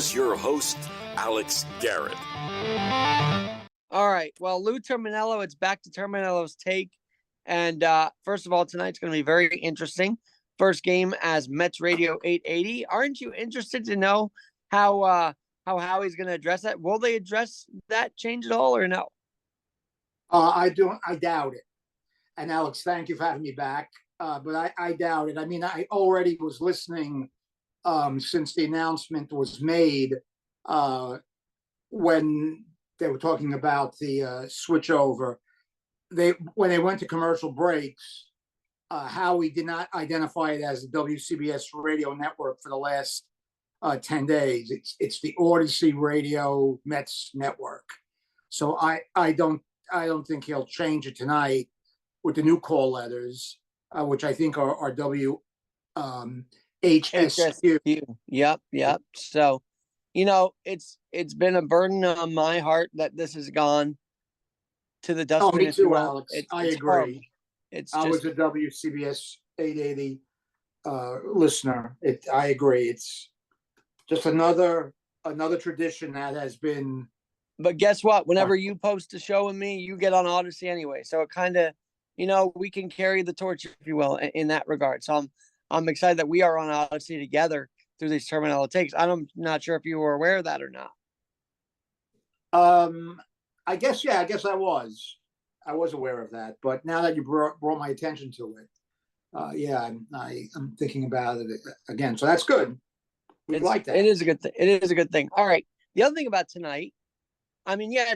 here's your host, Alex Garrett. All right. Well, Lou Terminello, it's back to Terminello's Take. And first of all, tonight's going to be very interesting. First game as Mets Radio 880. Aren't you interested to know how Howie's going to address that? Will they address that change at all or no? I doubt it. And Alex, thank you for having me back. But I doubt it. I mean, I already was listening since the announcement was made when they were talking about the switch over. When they went to commercial breaks, Howie did not identify it as the WCBS radio network for the last 10 days. It's the Odyssey Radio Mets network. So I don't think he'll change it tonight with the new call letters, which I think are HSQ. Yep. So, it's been a burden on my heart that this has gone to the dustbin. Oh, me too, Alex. I agree. I was a WCBS 880 listener. I agree. It's just another tradition that has been. But guess what? Whenever you post a show with me, you get on Odyssey anyway. So it kind of, we can carry the torch, if you will, in that regard. So I'm excited that we are on Odyssey together through these Terminello Takes. I'm not sure if you were aware of that or not. I guess I was aware of that, but now that you brought my attention to it, I'm thinking about it again. So that's good. We like that. It is a good thing. It is a good thing. All right. The other thing about tonight,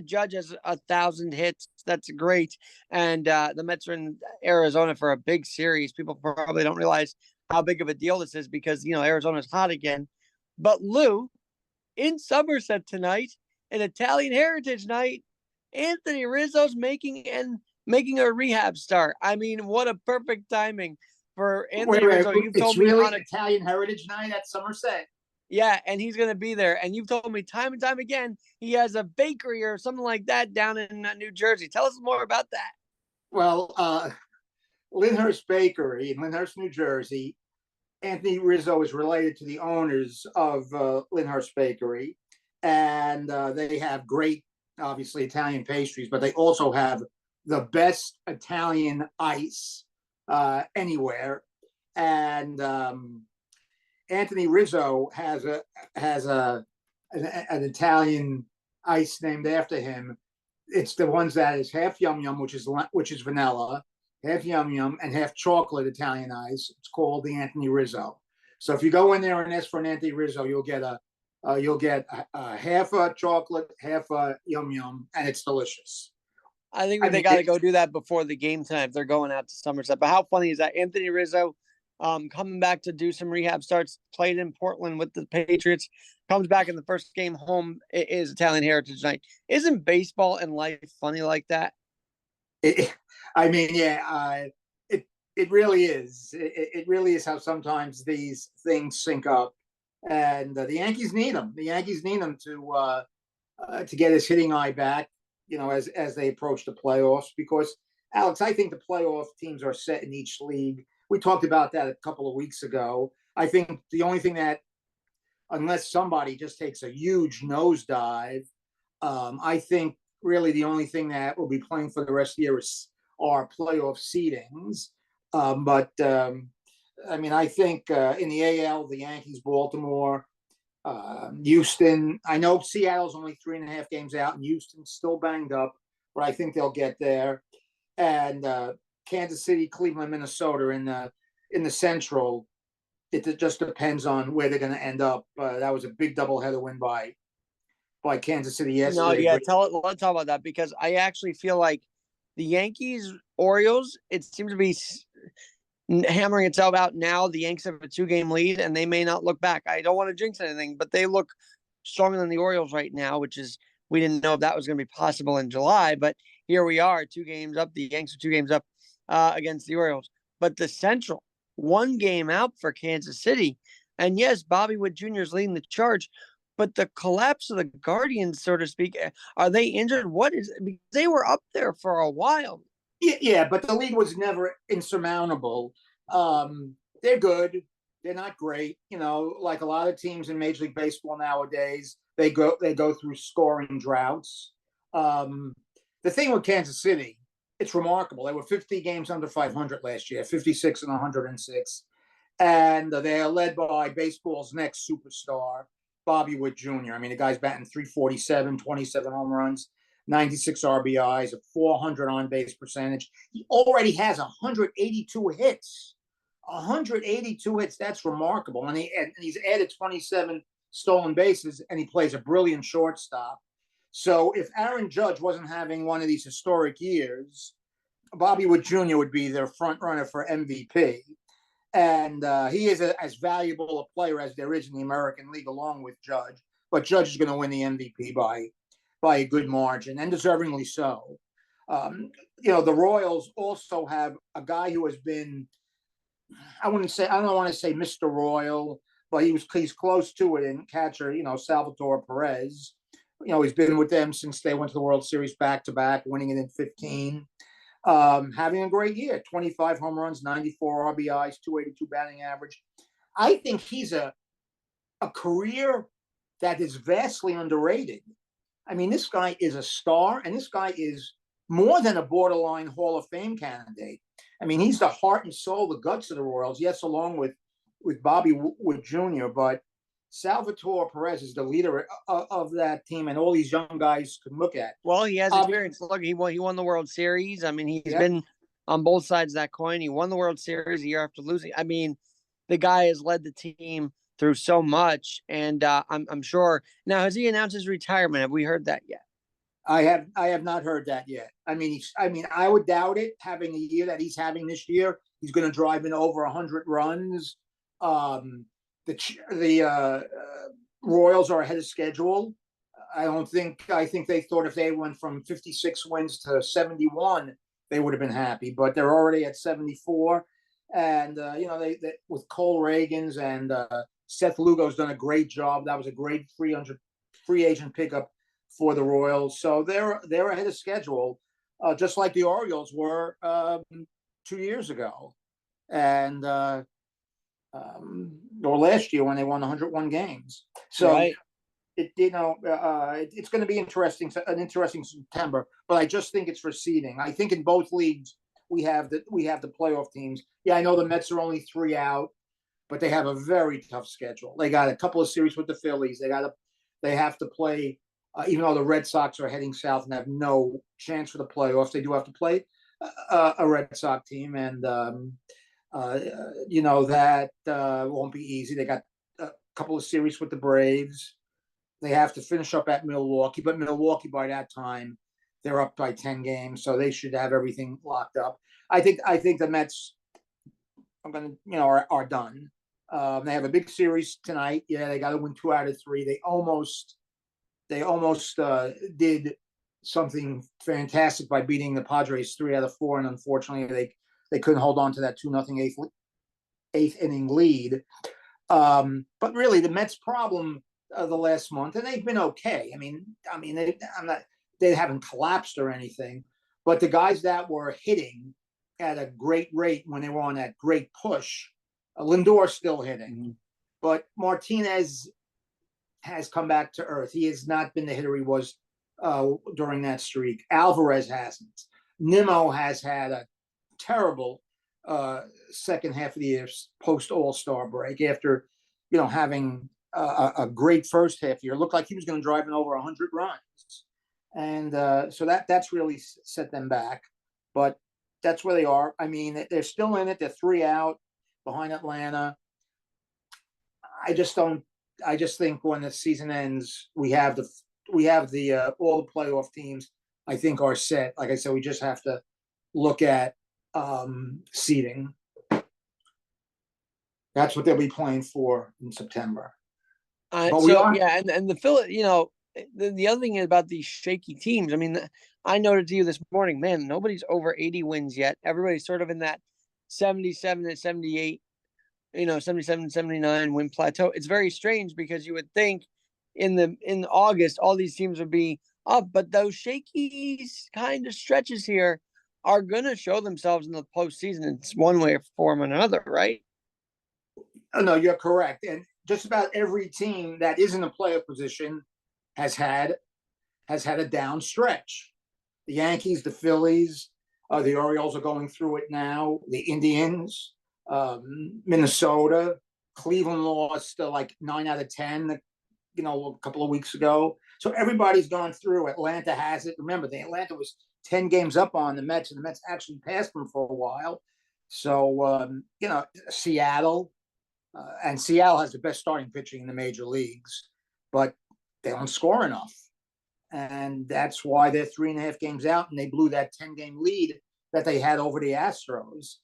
Judge has 1,000 hits. That's great. And the Mets are in Arizona for a big series. People probably don't realize how big of a deal this is because, Arizona's hot again. But Lou, in Somerset tonight, an Italian Heritage Night, Anthony Rizzo's making a rehab start. What a perfect timing for Anthony Rizzo. You've told me really Italian Heritage Night at Somerset. Yeah, and he's going to be there. And you've told me time and time again he has a bakery or something like that down in New Jersey. Tell us more about that. Well, Lyndhurst Bakery in Lyndhurst, New Jersey. Anthony Rizzo is related to the owners of Lyndhurst Bakery. And they have great, obviously, Italian pastries, but they also have the best Italian ice anywhere. And Anthony Rizzo has an Italian ice named after him. It's the ones that is half yum yum, which is vanilla, half yum yum, and half chocolate Italian ice. It's called the Anthony Rizzo. So if you go in there and ask for an Anthony Rizzo, you'll get half a chocolate, half a yum yum, and it's delicious. I think they got to go do that before the game tonight if they're going out to Somerset. But how funny is that? Anthony Rizzo coming back to do some rehab starts, played in Portland with the Patriots, comes back in the first game home. It is Italian Heritage Night. Isn't baseball and life funny like that? It really is. It really is how sometimes these things sync up. And the Yankees need him. The Yankees need him to get his hitting eye back, as they approach the playoffs. Because, Alex, I think the playoff teams are set in each league. We talked about that a couple of weeks ago. I think the only thing that, unless somebody just takes a huge nosedive, I think really the only thing that will be playing for the rest of the year are playoff seedings. I think in the AL, the Yankees, Baltimore, Houston. I know Seattle's only 3.5 games out, and Houston's still banged up, but I think they'll get there. And Kansas City, Cleveland, Minnesota in the Central. It just depends on where they're going to end up. That was a big doubleheader win by Kansas City yesterday. No, yeah, let's talk about that because I actually feel like the Yankees, Orioles, it seems to be hammering itself out now. The Yankees have a 2-game lead, and they may not look back. I don't want to jinx anything, but they look stronger than the Orioles right now, which is we didn't know if that was going to be possible in July, but here we are, 2 games up. The Yankees are 2 games up against the Orioles. But the Central, 1 game out for Kansas City. And yes, Bobby Witt Jr. is leading the charge, but the collapse of the Guardians, so to speak, are they injured? Because they were up there for a while. Yeah, but the lead was never insurmountable. They're good. They're not great. Like a lot of teams in Major League Baseball nowadays, they go through scoring droughts. The thing with Kansas City, it's remarkable. They were 50 games under 500 last year, 56 and 106. And they are led by baseball's next superstar, Bobby Witt Jr. I mean, the guy's batting 347, 27 home runs, 96 RBIs, a 400 on base percentage. He already has 182 hits. 182 hits. That's remarkable. And he's added 27 stolen bases, and he plays a brilliant shortstop. So if Aaron Judge wasn't having one of these historic years, Bobby Witt Jr. would be their front runner for MVP. And he is as valuable a player as there is in the American League, along with Judge. But Judge is going to win the MVP by a good margin, and deservingly so. The Royals also have a guy who has been, I don't want to say Mr. Royal, but he's close to it in catcher, Salvatore Perez. He's been with them since they went to the World Series back-to-back, winning it in 15. Having a great year, 25 home runs, 94 RBIs, 282 batting average. I think he's a career that is vastly underrated. I mean, this guy is a star, and this guy is more than a borderline Hall of Fame candidate. I mean, he's the heart and soul, the guts of the Royals, yes, along with Bobby Witt Jr., but Salvatore Perez is the leader of that team, and all these young guys can look at. Well, he has experience. Look, he won the World Series. I mean, he's been on both sides of that coin. He won the World Series a year after losing. I mean, the guy has led the team through so much, and I'm sure. Now, has he announced his retirement? Have we heard that yet? I have not heard that yet. I mean, I would doubt it. Having the year that he's having this year, he's going to drive in over 100 runs. The Royals are ahead of schedule. I think they thought if they went from 56 wins to 71, they would have been happy, but they're already at 74. And, they with Cole Reagans and Seth Lugo's done a great job. That was a great free agent pickup for the Royals. So they're ahead of schedule, just like the Orioles were 2 years ago. And, or last year when they won 101 games. So right. It's going to be an interesting September, but I just think it's for seeding. I think in both leagues we have the playoff teams. Yeah, I know the Mets are only 3 out, but they have a very tough schedule. They got a couple of series with the Phillies. They have to play, even though the Red Sox are heading south and have no chance for the playoffs, they do have to play a Red Sox team, and that won't be easy. They got a couple of series with the Braves. They have to finish up at Milwaukee, but Milwaukee by that time they're up by 10 games, so they should have everything locked up. I think the Mets are done. They have a big series tonight. Yeah, they got to win 2 out of 3. They almost did something fantastic by beating the Padres 3 out of 4, and unfortunately they couldn't hold on to that 2-0 eighth inning lead. But really, the Mets' problem the last month, and they've been okay. I mean, they haven't collapsed or anything, but the guys that were hitting at a great rate when they were on that great push, Lindor's still hitting, but Martinez has come back to earth. He has not been the hitter he was during that streak. Alvarez hasn't. Nimmo has had a terrible second half of the year post All-Star break after having a great first half year. It looked like he was going to drive in over 100 runs, and so that's really set them back. But that's where they are. I mean, they're still in it. They're 3 out behind Atlanta. I just think when the season ends, we have the all the playoff teams, I think, are set. Like I said, we just have to look at seeding. That's what they'll be playing for in September. And the Philly, the other thing about these shaky teams, I mean, I noted to you this morning, man, nobody's over 80 wins yet. Everybody's sort of in that 77 to 78, 77, 79 win plateau. It's very strange because you would think in August, all these teams would be up, but those shaky kind of stretches here are going to show themselves in the postseason. It's one way or form or another, right? Oh, no, you're correct. And just about every team that is in a playoff position has had a down stretch. The Yankees, the Phillies, the Orioles are going through it now. The Indians, Minnesota, Cleveland lost like 9 out of 10, a couple of weeks ago. So everybody's gone through. Atlanta has it. Remember, the Atlanta was 10 games up on the Mets, and the Mets actually passed them for a while. So, Seattle, and Seattle has the best starting pitching in the major leagues, but they don't score enough. And that's why they're 3.5 games out, and they blew that 10-game lead that they had over the Astros.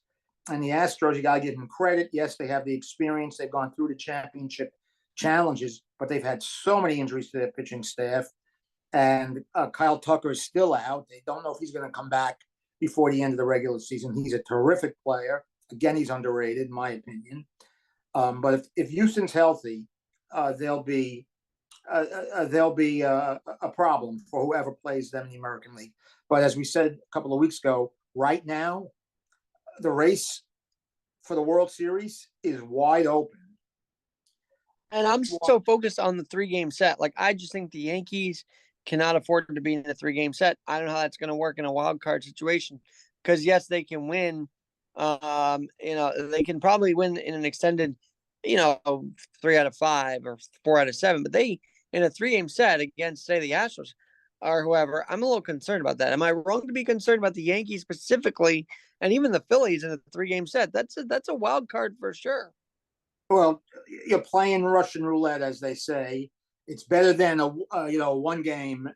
And the Astros, you got to give them credit. Yes, they have the experience. They've gone through the championship challenges, but they've had so many injuries to their pitching staff. And Kyle Tucker is still out. They don't know if he's going to come back before the end of the regular season. He's a terrific player. Again, he's underrated, in my opinion. But if Houston's healthy, they'll be a problem for whoever plays them in the American League. But as we said a couple of weeks ago, right now, the race for the World Series is wide open. And I'm so focused on the 3-game set. Like, I just think the Yankees cannot afford to be in a 3-game set. I don't know how that's going to work in a wild card situation. Because yes, they can win. They can probably win in an extended, 3 out of 5 or 4 out of 7. But they, in a 3-game set against, say, the Astros or whoever, I'm a little concerned about that. Am I wrong to be concerned about the Yankees specifically, and even the Phillies in a 3-game set? That's a wild card for sure. Well, you're playing Russian roulette, as they say. It's better than a 1-game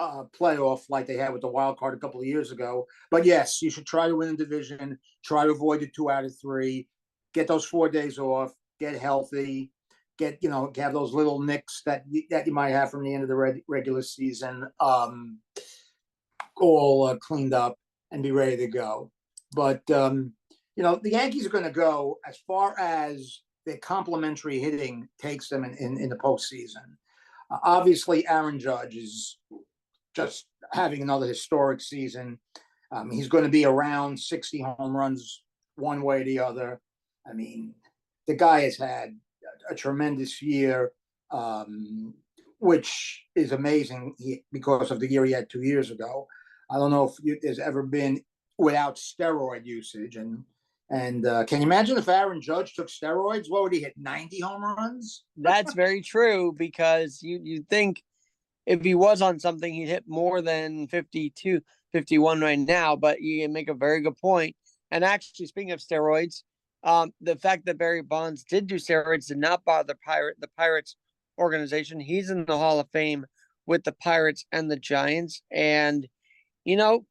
playoff like they had with the wild card a couple of years ago. But yes, you should try to win the division, try to avoid the 2 out of 3, get those 4 days off, get healthy, have those little nicks that you might have from the end of the regular season all cleaned up and be ready to go. But the Yankees are going to go as far as their complementary hitting takes them in the postseason. Obviously, Aaron Judge is just having another historic season. He's going to be around 60 home runs one way or the other. I mean, the guy has had a tremendous year, which is amazing because of the year he had 2 years ago. I don't know if there's ever been without steroid usage. And can you imagine if Aaron Judge took steroids? What would he hit? 90 home runs? That's very true, because you think if he was on something, he'd hit more than 52, 51 right now. But you make a very good point. And actually, speaking of steroids, the fact that Barry Bonds did do steroids did not bother the Pirates organization. He's in the Hall of Fame with the Pirates and the Giants. And, to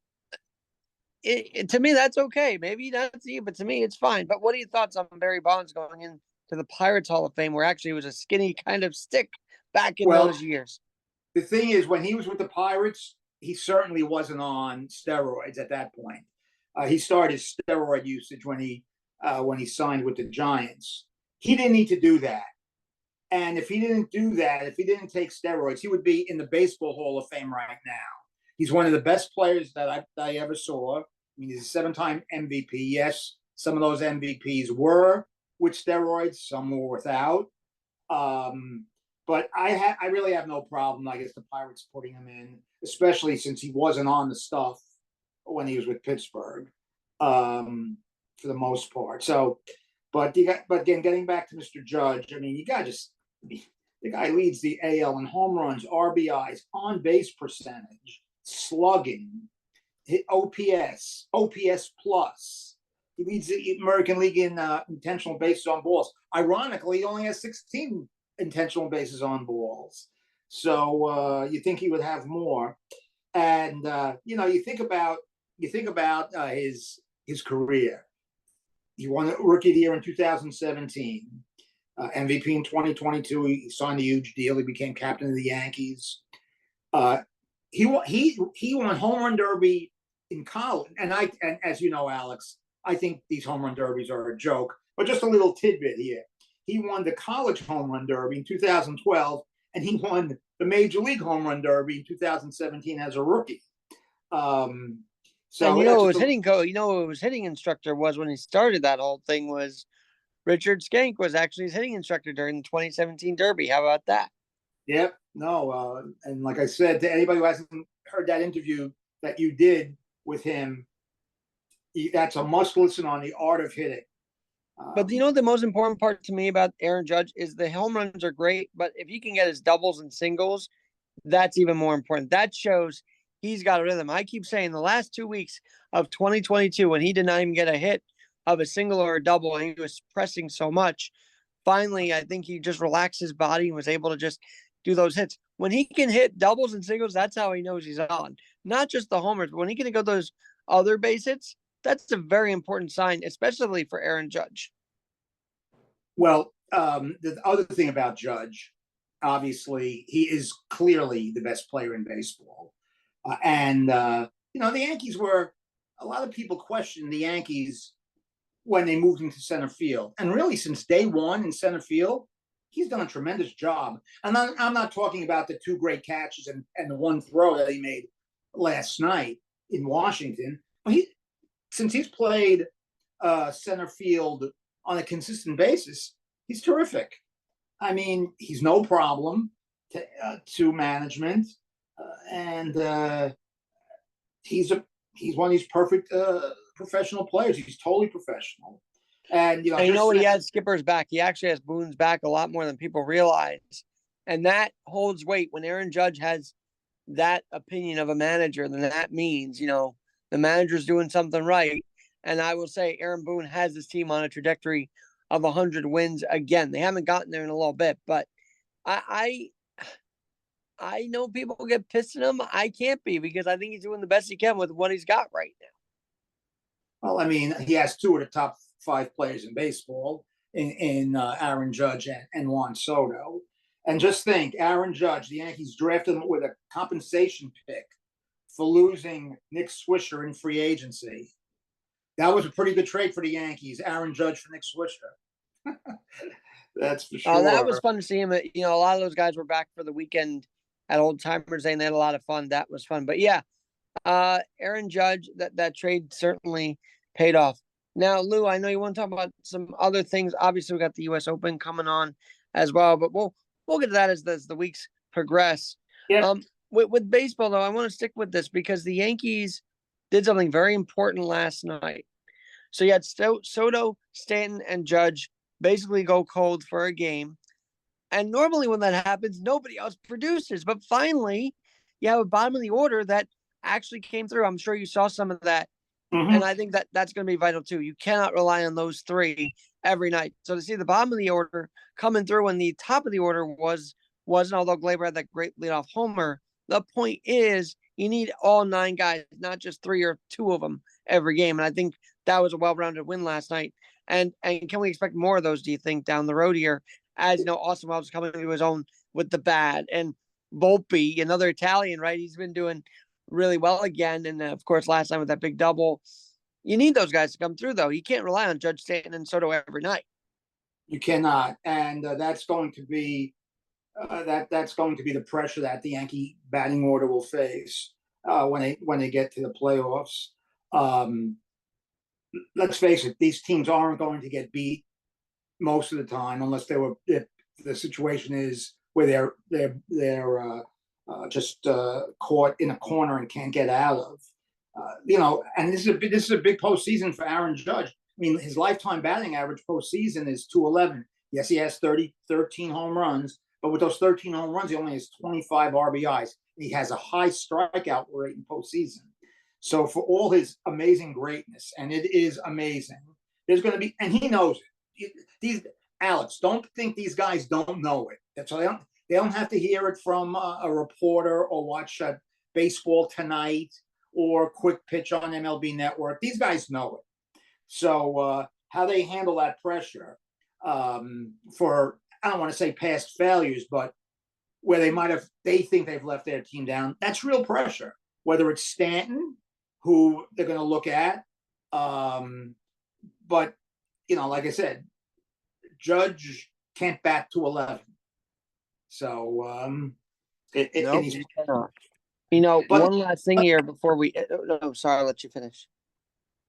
me, that's okay. Maybe not to you, but to me, it's fine. But what are your thoughts on Barry Bonds going into the Pirates Hall of Fame, where actually it was a skinny kind of stick back in those years? The thing is, when he was with the Pirates, he certainly wasn't on steroids at that point. He started steroid usage when he signed with the Giants. He didn't need to do that. And if he didn't do that, if he didn't take steroids, he would be in the Baseball Hall of Fame right now. He's one of the best players that I ever saw. I mean, he's a 7-time MVP. Yes, some of those MVPs were with steroids, some were without. But I really have no problem, I guess, the Pirates putting him in, especially since he wasn't on the stuff when he was with Pittsburgh, for the most part. So, but again, getting back to Mr. Judge, I mean, the guy leads the AL in home runs, RBIs, on base percentage, slugging, hit OPS plus. He leads the American League in intentional bases on balls. Ironically, he only has 16 intentional bases on balls. So you think he would have more. And you think about his career. He won the Rookie of the Year in 2017, MVP in 2022. He signed a huge deal. He became captain of the Yankees. He won home run derby in college, and as you know, Alex, I think these home run derbies are a joke. But just a little tidbit here: he won the college home run derby in 2012, and he won the Major League home run derby in 2017 as a rookie. So and what his hitting instructor was when he started that whole thing was Richard Skank was actually his hitting instructor during the 2017 Derby. How about that? Yep. No. And like I said, to anybody who hasn't heard that interview that you did with him, that's a must listen on the art of hitting. But you know, the most important part to me about Aaron Judge is the home runs are great, but if he can get his doubles and singles, that's even more important. That shows he's got a rhythm. I keep saying the last 2 weeks of 2022, when he did not even get a hit of a single or a double, and he was pressing so much, finally, I think he just relaxed his body and was able to just do those hits. When he can hit doubles and singles, that's how he knows he's on. Not just the homers, but when he can go those other base hits, that's a very important sign, especially for Aaron Judge. Well, the other thing about Judge, obviously, he is clearly the best player in baseball. The Yankees were, a lot of people questioned the Yankees when they moved into center field. And really, since day one in center field, he's done a tremendous job. And I'm not talking about the two great catches and the one throw that he made last night in Washington. But since he's played center field on a consistent basis, he's terrific. I mean, he's no problem to management, and he's one of these perfect professional players. He's totally professional. And what? He has Skipper's back. He actually has Boone's back a lot more than people realize. And that holds weight. When Aaron Judge has that opinion of a manager, then that means, the manager's doing something right. And I will say Aaron Boone has this team on a trajectory of 100 wins again. They haven't gotten there in a little bit, but I know people get pissed at him. I can't be, because I think he's doing the best he can with what he's got right now. Well, I mean, he has two of the top 5 players in baseball in Aaron Judge and Juan Soto. And just think, Aaron Judge, the Yankees drafted him with a compensation pick for losing Nick Swisher in free agency. That was a pretty good trade for the Yankees, Aaron Judge for Nick Swisher. That's for sure. That was fun to see him. A lot of those guys were back for the weekend at Old Timers Day, and they had a lot of fun. That was fun. But yeah, Aaron Judge, that trade certainly paid off. Now, Lou, I know you want to talk about some other things. Obviously, we got the U.S. Open coming on as well, but we'll get to that as the weeks progress. Yeah. With baseball, though, I want to stick with this because the Yankees did something very important last night. So you had Soto, Stanton, and Judge basically go cold for a game. And normally when that happens, nobody else produces. But finally, you have a bottom of the order that actually came through. I'm sure you saw some of that. Mm-hmm. And I think that's going to be vital, too. You cannot rely on those three every night. So to see the bottom of the order coming through when the top of the order wasn't, although Gleyber had that great leadoff homer, the point is you need all 9 guys, not just 3 or 2 of them every game. And I think that was a well-rounded win last night. And can we expect more of those, do you think, down the road here? As Austin Wells is coming to his own with the bat. And Volpe, another Italian, right? He's been doing really well again. And, of course, last time with that big double. You need those guys to come through, though. You can't rely on Judge, Stanton, and Soto every night. You cannot. And that's going to be that's going to be the pressure that the Yankee batting order will face when they get to the playoffs. Let's face it; these teams aren't going to get beat most of the time, unless if the situation is where they're just caught in a corner and can't get out of. And this is a big postseason for Aaron Judge. I mean, his lifetime batting average postseason is .211. Yes, he has 13 home runs. But with those 13 home runs, he only has 25 RBIs. He has a high strikeout rate in postseason. So for all his amazing greatness, and it is amazing, there's going to be, and he knows it. Alex, don't think these guys don't know it. So they don't have to hear it from a reporter or watch Baseball Tonight or Quick Pitch on MLB Network. These guys know it. So how they handle that pressure for, I don't want to say past failures, but where they think they've left their team down, that's real pressure. Whether it's Stanton, who they're going to look at, but like I said, Judge can't bat .211. So you cannot. But one last thing here before we. No, sorry, I'll let you finish.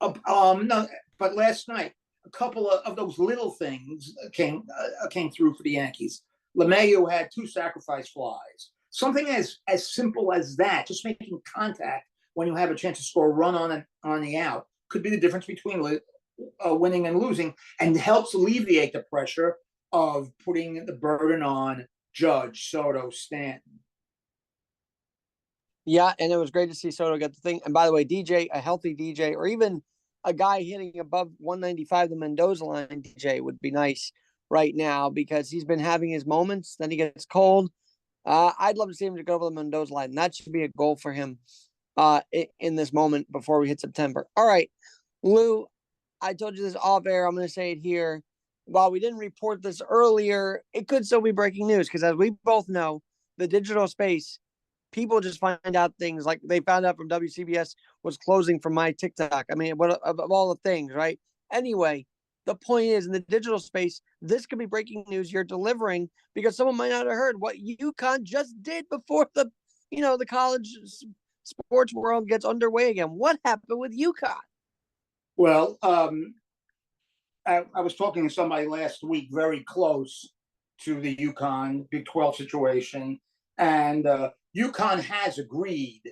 No, but last night, a couple of those little things came through for the Yankees. LeMahieu had 2 sacrifice flies. Something as simple as that, just making contact when you have a chance to score a run on the out, could be the difference between winning and losing, and helps alleviate the pressure of putting the burden on Judge, Soto, Stanton. Yeah, and it was great to see Soto get the thing. And by the way, DJ, a healthy DJ, or even a guy hitting above 195, the Mendoza line DJ would be nice right now because he's been having his moments. Then he gets cold. I'd love to see him to go over the Mendoza line. That should be a goal for him in this moment before we hit September. All right, Lou, I told you this off air. I'm going to say it here. While we didn't report this earlier, it could still be breaking news because, as we both know, the digital space, people just find out things like they found out from WCBS was closing from my TikTok. I mean, of all the things, right? Anyway, the point is, in the digital space, this could be breaking news you're delivering because someone might not have heard what UConn just did before the college sports world gets underway again. What happened with UConn? Well, I was talking to somebody last week very close to the UConn Big 12 situation, and UConn has agreed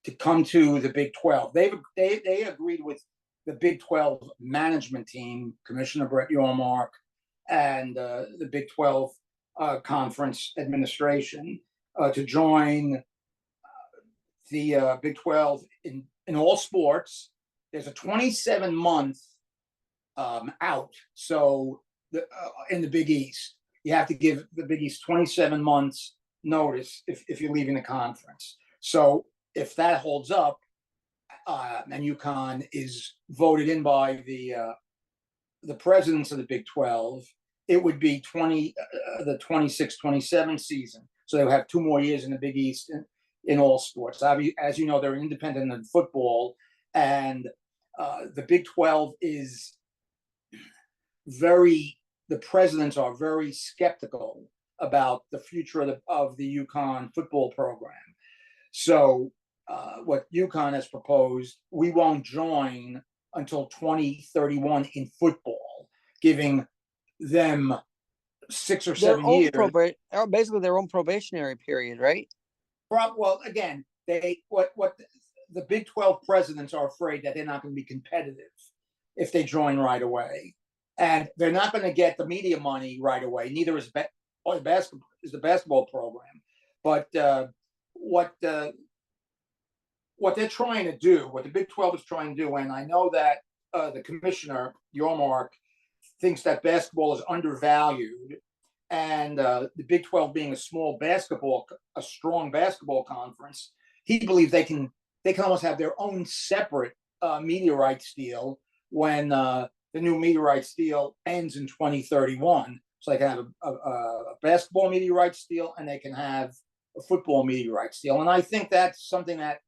to come to the Big 12. They agreed with the Big 12 management team, Commissioner Brett Yormark, and the Big 12 conference administration to join the Big 12 in all sports. There's a 27-month out. So in the Big East, you have to give the Big East 27 months notice if you're leaving the conference. So if that holds up, and UConn is voted in by the presidents of the Big 12, it would be the 26-27 season. So they'll have 2 more years in the Big East in all sports. As you know, they're independent in football, and the Big 12 is the presidents are very skeptical about the future of the UConn football program. So what UConn has proposed, we won't join until 2031 in football, giving them 6 or 7 years. Basically their own probationary period, right? Well, again, what the Big 12 presidents are afraid that they're not going to be competitive if they join right away. And they're not going to get the media money right away. Neither is the basketball program. But what they're trying to do, what the Big 12 is trying to do, and I know that the commissioner, Yormark, thinks that basketball is undervalued, and the Big 12 being a strong basketball conference, he believes they can almost have their own separate media rights deal when the new media rights deal ends in 2031. So they can have a basketball media rights deal, and they can have a football media rights deal. And I think that's something that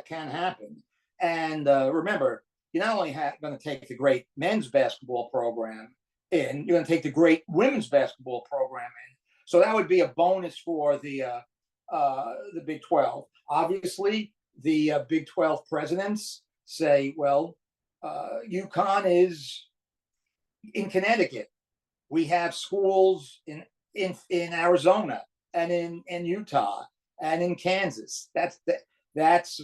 can happen. And remember, you're not only going to take the great men's basketball program in, you're going to take the great women's basketball program in. So that would be a bonus for the Big 12. Obviously, the Big 12 presidents say, well, UConn is in Connecticut. We have schools in Arizona and in Utah and in Kansas. That adds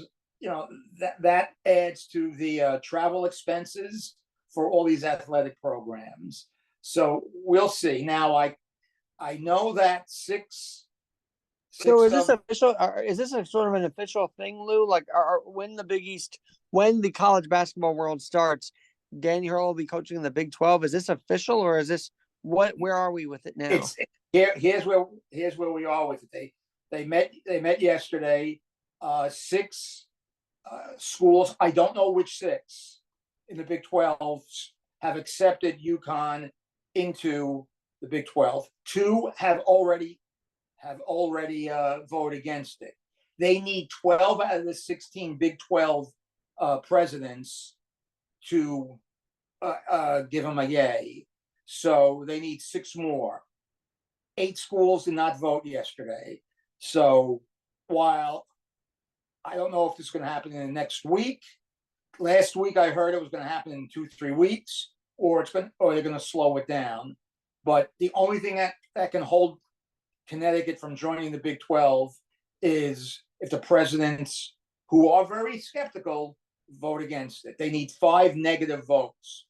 to the travel expenses for all these athletic programs. So we'll see. Now I know that six. So is this official? Is this a sort of an official thing, Lou? Like, when the Big East, when the college basketball world starts, Danny Hurl will be coaching in the Big 12. Is this official, or is this what? Where are we with it now? Here's where we are with it. They met yesterday. 6 schools. I don't know which 6 in the Big 12 have accepted UConn into the Big 12. 2 have already voted against it. They need 12 out of the 16 Big 12 presidents to give them a yay. So they need 6 more. 8 schools did not vote yesterday. So while I don't know if this is going to happen in the next week, last week I heard it was going to happen in 2-3 weeks. or they're going to slow it down. But the only thing that can hold Connecticut from joining the Big 12 is if the presidents, who are very skeptical, vote against it. They need 5 negative votes,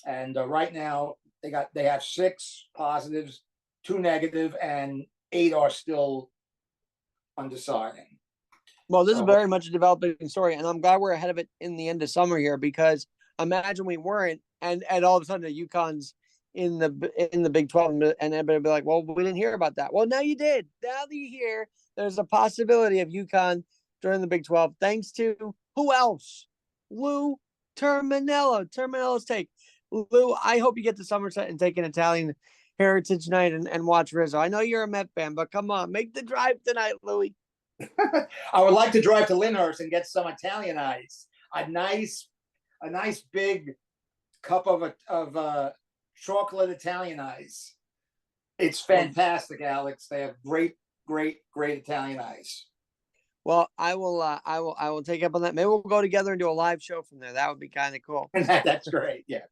and right now they have 6 positives, 2 negative, and 8 are still undeciding. Well, this is very much a developing story, and I'm glad we're ahead of it in the end of summer here, because imagine we weren't, and all of a sudden the UConn's in the Big 12, and everybody be like, well, we didn't hear about that. Well, now you did. Now that you hear, there's a possibility of UConn during the Big 12, thanks to who else? Lou Terminello. Terminello's take. Lou, I hope you get to Somerset and take an Italian Heritage Night and watch Rizzo. I know you're a Met fan, but come on, make the drive tonight, Louie. I would like to drive to Lyndhurst and get some Italian ice. A nice big cup of chocolate Italian ice. It's fantastic, Alex. They have great Italian ice. Well, I will take up on that. Maybe we'll go together and do a live show from there. That would be kind of cool. That's great. Yeah.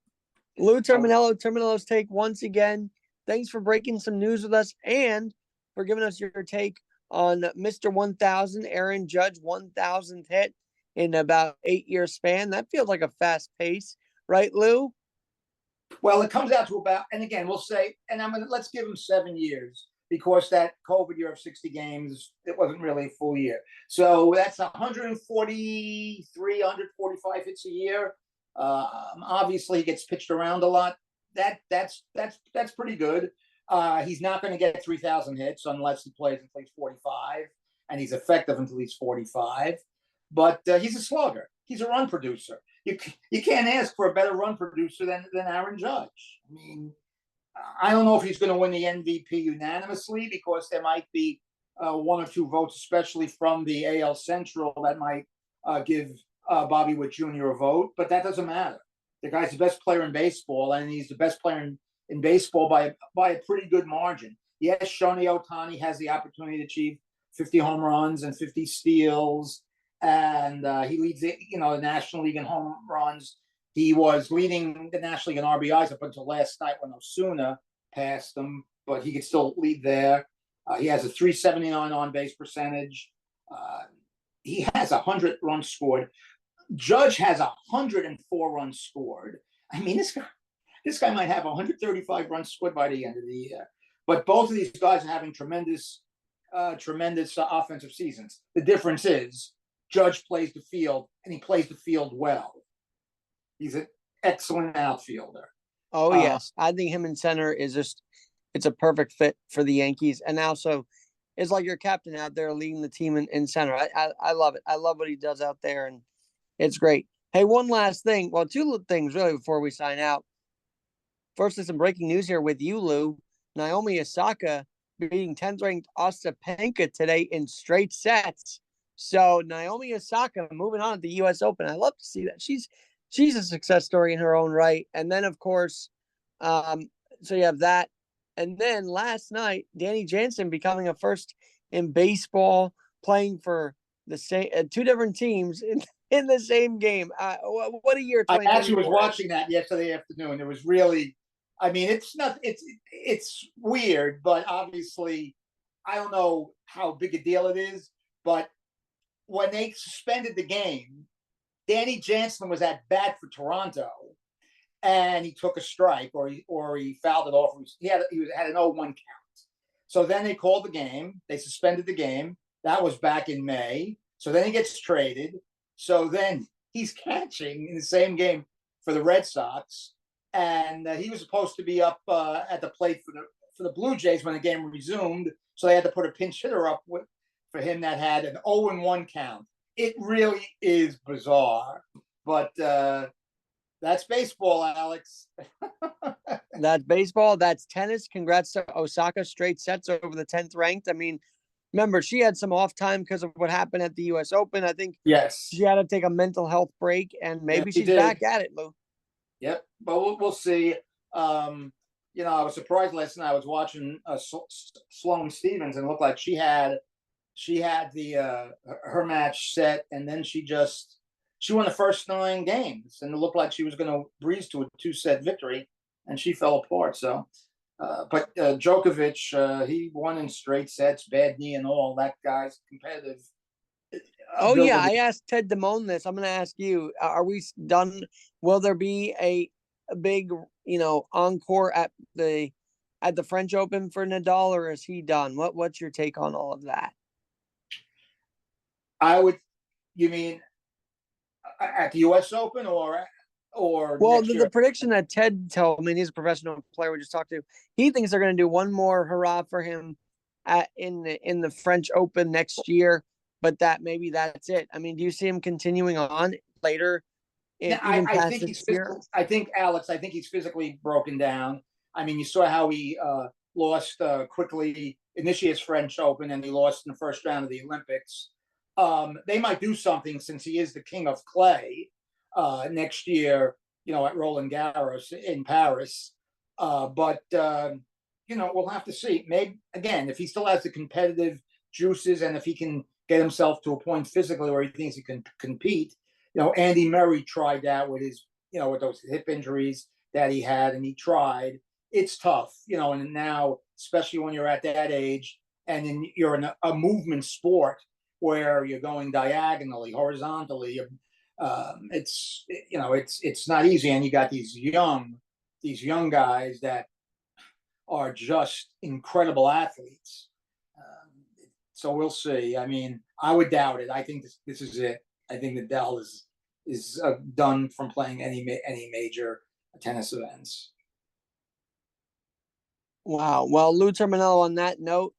Lou Terminello's take once again. Thanks for breaking some news with us and for giving us your take on Mr. 1000, Aaron Judge, 1000th hit in about 8-year span. That feels like a fast pace, right, Lou? Well, it comes out to about, and again, we'll say, and let's give him 7 years, because that COVID year of 60 games, it wasn't really a full year. So that's 143, 145 hits a year. Obviously, he gets pitched around a lot. That's pretty good. He's not going to get 3,000 hits unless he plays until he's 45, and he's effective until he's 45. But he's a slugger. He's a run producer. You can't ask for a better run producer than Aaron Judge. I mean, I don't know if he's going to win the MVP unanimously, because there might be 1 or 2 votes, especially from the AL Central, that might give Bobby Witt Jr. a vote. But that doesn't matter. The guy's the best player in baseball, and he's the best player in baseball by a pretty good margin. Yes, Shohei Ohtani has the opportunity to achieve 50 home runs and 50 steals, and he leads the National League in home runs. He was leading the National League in RBIs up until last night when Osuna passed him, but he could still lead there. He has a .379 on-base percentage. He has 100 runs scored. Judge has 104 runs scored. I mean, this guy might have 135 runs scored by the end of the year. But both of these guys are having tremendous offensive seasons. The difference is Judge plays the field, and he plays the field well. He's an excellent outfielder. Oh, yes. I think him in center is it's a perfect fit for the Yankees. And also, it's like your captain out there leading the team in center. I love it. I love what he does out there, and it's great. Hey, one last thing. Well, 2 things really before we sign out. First, there's some breaking news here with you, Lou. Naomi Osaka beating 10th-ranked Ostapenko today in straight sets. So Naomi Osaka moving on at the U.S. Open. I love to see that. She's a success story in her own right. And then, of course, so you have that. And then last night, Danny Jansen becoming a first in baseball, playing for the same 2 different teams in the same game. What a year! I actually was watching that yesterday afternoon. It was really, I mean, it's weird, but obviously, I don't know how big a deal it is. But when they suspended the game, Danny Jansen was at bat for Toronto, and he took a strike, or he fouled it off. He had an 0-1 count. So then they called the game. They suspended the game. That was back in May. So then he gets traded. So then he's catching in the same game for the Red Sox, and he was supposed to be up at the plate for the Blue Jays when the game resumed. So they had to put a pinch hitter up for him that had an 0-1 count. It really is bizarre, but that's baseball, Alex. That's baseball. That's tennis. Congrats to Osaka. Straight sets over the 10th ranked. I mean, remember, she had some off time because of what happened at the U.S. Open. I think she had to take a mental health break, and maybe she's back at it, Lou. Yep, but we'll see. I was surprised last night. I was watching Sloane Stephens, and it looked like she had the her match set, and then she she won the first 9 games, and it looked like she was going to breeze to a 2-set victory, and she fell apart. So, but Djokovic, he won in straight sets, bad knee and all. That guy's competitive. Oh yeah, I asked Ted Damone this. I'm going to ask you: are we done? Will there be a big, encore at the French Open for Nadal, or is he done? What's your take on all of that? You mean at the U.S. Open or well, next year? the prediction that Ted told me, he's a professional player we just talked to. He thinks they're going to do one more hurrah for him in the French Open next year, but that maybe that's it. I mean, do you see him continuing on later? I think he's physical. I think Alex. I think he's physically broken down. I mean, you saw how he lost quickly in this year's French Open, and he lost in the first round of the Olympics. They might do something since he is the king of clay next year, at Roland Garros in Paris. But we'll have to see. Maybe again, if he still has the competitive juices, and if he can get himself to a point physically where he thinks he can compete. Andy Murray tried that with his, with those hip injuries that he had, and he tried. It's tough, and now, especially when you're at that age, and you're in a movement sport where you're going diagonally, horizontally. It's not easy, and you got these young guys that are just incredible athletes. So we'll see. I mean, I would doubt it. I think this is it. I think Nadal is done from playing any major tennis events. Wow. Well, Lou Terminello, on that note,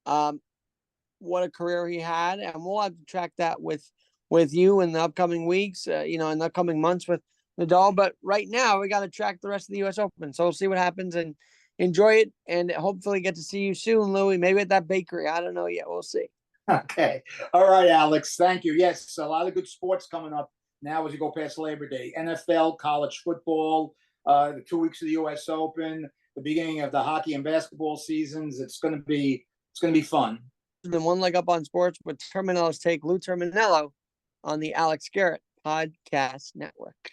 what a career he had, and we'll have to track that with you in the upcoming weeks, in the upcoming months with Nadal. But right now, we got to track the rest of the U.S. Open. So we'll see what happens and enjoy it, and hopefully get to see you soon, Louis. Maybe at that bakery. I don't know yet. We'll see. Okay. All right, Alex. Thank you. Yes, a lot of good sports coming up now as you go past Labor Day. NFL, college football, the 2 weeks of the U.S. Open, the beginning of the hockey and basketball seasons. It's going to be fun. Been one leg up on sports with Terminello's take. Lou Terminello on the Alex Garrett Podcast Network.